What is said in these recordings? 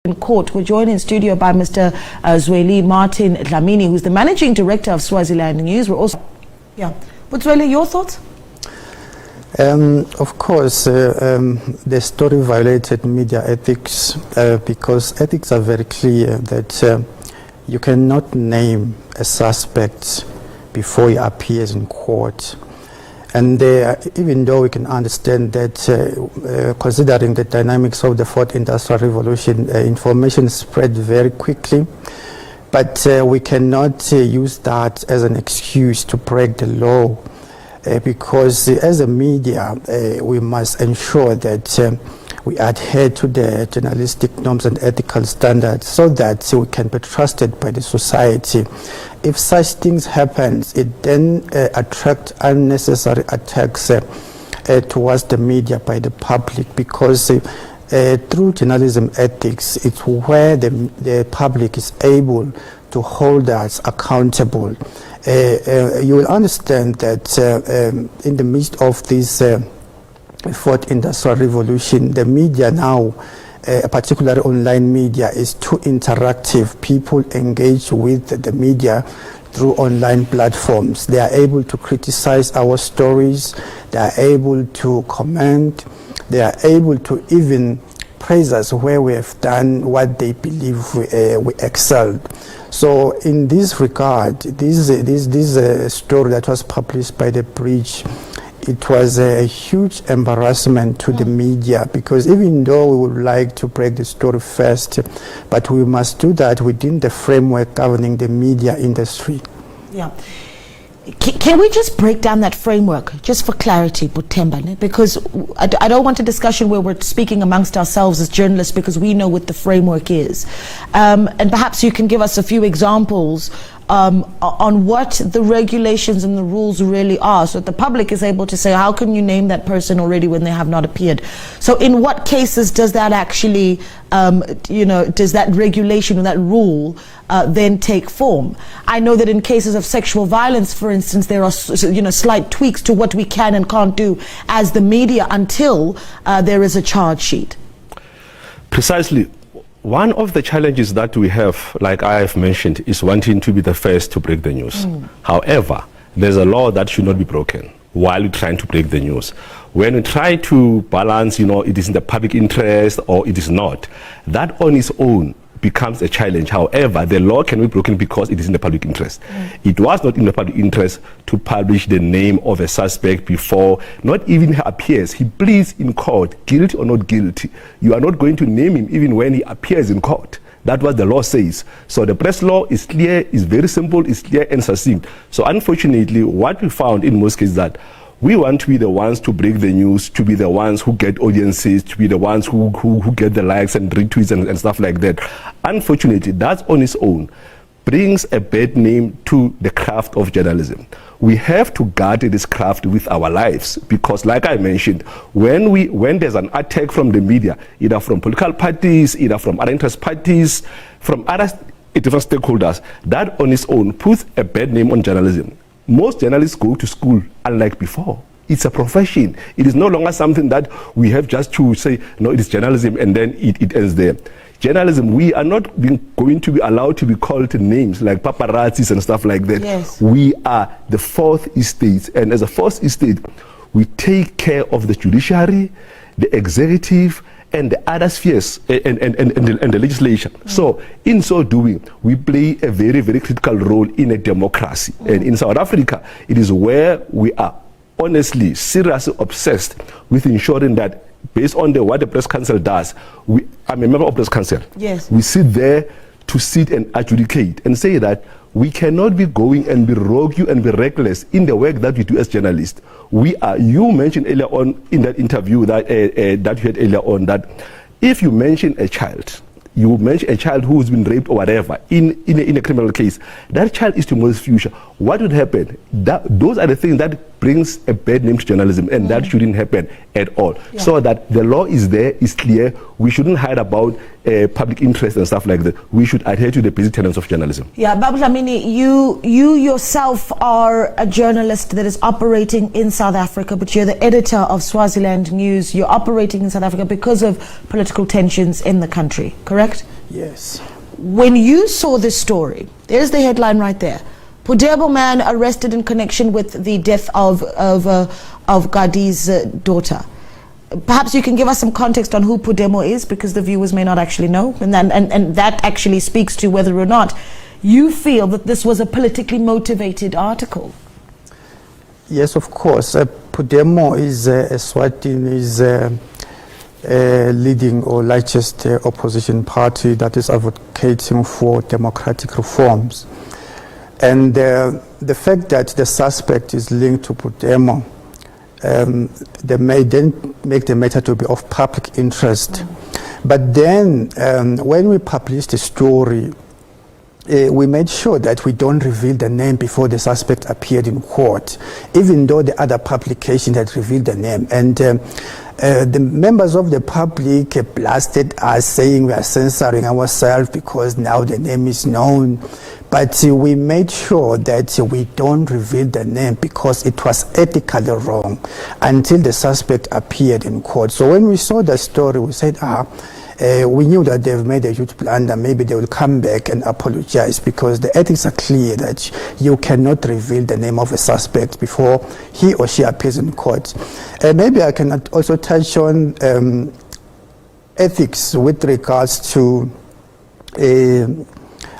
in court. We're joined in studio by Mr. ZweMart Dlamini, who's the managing director of Swaziland News. We're also, but Zweli, your thoughts? Of course, the story violated media ethics because ethics are very clear that you cannot name a suspect before he appears in court. And even though we can understand that considering the dynamics of the fourth industrial revolution, information spread very quickly, but we cannot use that as an excuse to break the law because as a media, we must ensure that we adhere to the journalistic norms and ethical standards so that we can be trusted by the society. If such things happen, it then attracts unnecessary attacks towards the media by the public because through journalism ethics, it's where the public is able to hold us accountable. You will understand that in the midst of this fourth industrial revolution, the media now, particularly online media, is too interactive. People engage with the media through online platforms. They are able to criticize our stories. They are able to comment. They are able to even praise us where we have done what they believe we excelled. So in this regard, this story that was published by The Bridge, it was a huge embarrassment to the media because even though we would like to break the story first, but we must do that within the framework governing the media industry. Yeah. Can we just break down that framework just for clarity, Butemba? Because I don't want a discussion where we're speaking amongst ourselves as journalists because we know what the framework is. And perhaps you can give us a few examples on what the regulations and the rules really are so that the public is able to say, how can you name that person already when they have not appeared? So in what cases does that actually, does that regulation or that rule then take form? I know that in cases of sexual violence, for instance, there are slight tweaks to what we can and can't do as the media until there is a charge sheet. Precisely. One of the challenges that we have, like I have mentioned, is wanting to be the first to break the news. However, there's a law that should not be broken while we're trying to break the news. When we try to balance, it is in the public interest or it is not, that on its own becomes a challenge. However, the law can be broken because it is in the public interest. It was not in the public interest to publish the name of a suspect before, not even he appears. He pleads in court, guilty or not guilty. You are not going to name him even when he appears in court. That's what the law says. So the press law is clear, is very simple, is clear and succinct. So unfortunately, what we found in most cases that we want to be the ones to break the news, to be the ones who get audiences, to be the ones who get the likes and retweets and stuff like that. Unfortunately, that on its own brings a bad name to the craft of journalism. We have to guard this craft with our lives because, like I mentioned, when there's an attack from the media, either from political parties, either from other interest parties, from other different stakeholders, that on its own puts a bad name on journalism. Most journalists go to school unlike before. It's a profession. It is no longer something that we have just to say, no, it is journalism and then it ends there. Journalism, we are not going to be allowed to be called names like paparazzis and stuff like that. Yes. We are the fourth estate, and as a fourth estate, we take care of the judiciary, the executive, and the other spheres and the legislation. So in so doing, we play a very, very critical role in a democracy. And in South Africa, it is where we are honestly, seriously obsessed with ensuring that based on what the Press Council does, I'm a member of Press Council. Yes. We sit there to sit and adjudicate and say that we cannot be going and be rogue and be reckless in the work that we do as journalists. You mentioned earlier on in that interview that you had earlier on that if you mention a child, you mention a child who has been raped or whatever in a criminal case, that child is tomorrow's future. What would happen? Those are the things that brings a bad name to journalism, and that shouldn't happen at all. Yeah. So that the law is there, is clear. We shouldn't hide about public interest and stuff like that. We should adhere to the basic tenets of journalism. Yeah, Babu Dlamini, you yourself are a journalist that is operating in South Africa, but you're the editor of Swaziland News. You're operating in South Africa because of political tensions in the country, correct? correct? Yes. When you saw this story, there's the headline right there. Pudebo man arrested in connection with the death of Gadi's daughter. Perhaps you can give us some context on who Pudebo is, because the viewers may not actually know, and that actually speaks to whether or not you feel that this was a politically motivated article. Yes, of course. Pudebo is Eswati's leading or largest opposition party that is advocating for democratic reforms. And the fact that the suspect is linked to Pudebo, they may then make the matter to be of public interest. But then when we published the story, we made sure that we don't reveal the name before the suspect appeared in court, even though the other publication had revealed the name. And the members of the public blasted us, saying we are censoring ourselves because now the name is known. But we made sure that we don't reveal the name because it was ethically wrong until the suspect appeared in court. So when we saw the story, we said, we knew that they've made a huge blunder. Maybe they will come back and apologize, because the ethics are clear that you cannot reveal the name of a suspect before he or she appears in court. Maybe I can also touch on ethics with regards to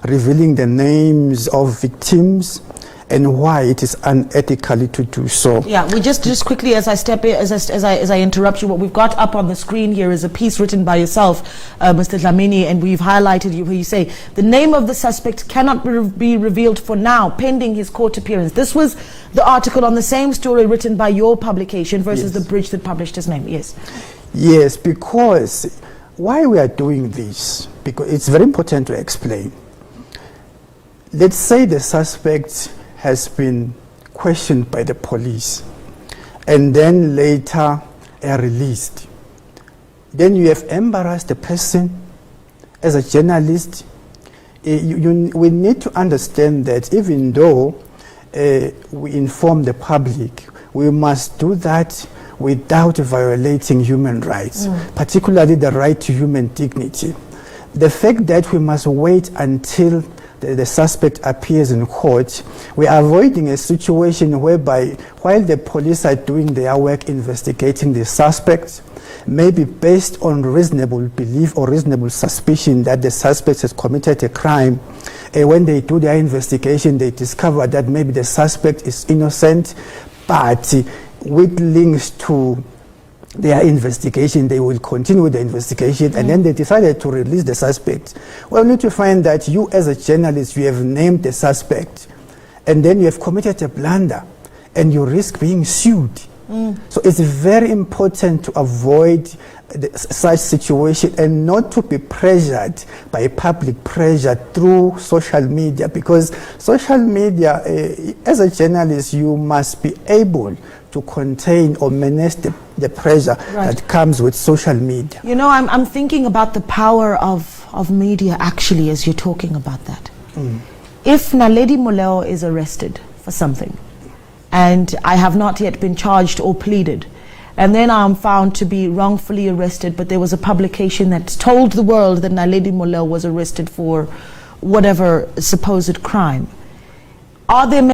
revealing the names of victims and why it is unethically to do so. Yeah, we just quickly, as I step in, as I interrupt you, what we've got up on the screen here is a piece written by yourself, Mr. Dlamini, and we've highlighted you where you say the name of the suspect cannot be revealed for now, pending his court appearance. This was the article on the same story written by your publication versus the Bridge that published his name. Yes. Yes, because why we are doing this, because it's very important to explain. Let's say the suspect has been questioned by the police and then later released. Then you have embarrassed the person as a journalist. We need to understand that even though we inform the public, we must do that without violating human rights, particularly the right to human dignity. The fact that we must wait until the suspect appears in court, we are avoiding a situation whereby while the police are doing their work investigating the suspect, maybe based on reasonable belief or reasonable suspicion that the suspect has committed a crime, when they do their investigation, they discover that maybe the suspect is innocent, but with links to their investigation, they will continue with the investigation, and then they decided to release the suspect. Well, we need to find that you as a journalist, you have named the suspect, and then you have committed a blunder, and you risk being sued. So it's very important to avoid such situation and not to be pressured by public pressure through social media, because social media, as a journalist, you must be able to contain or manage the pressure that comes with social media. You know, I'm thinking about the power of media, actually, as you're talking about that. If Naledi Moleo is arrested for something, and I have not yet been charged or pleaded, and then I'm found to be wrongfully arrested, but there was a publication that told the world that Naledi Moleo was arrested for whatever supposed crime, are there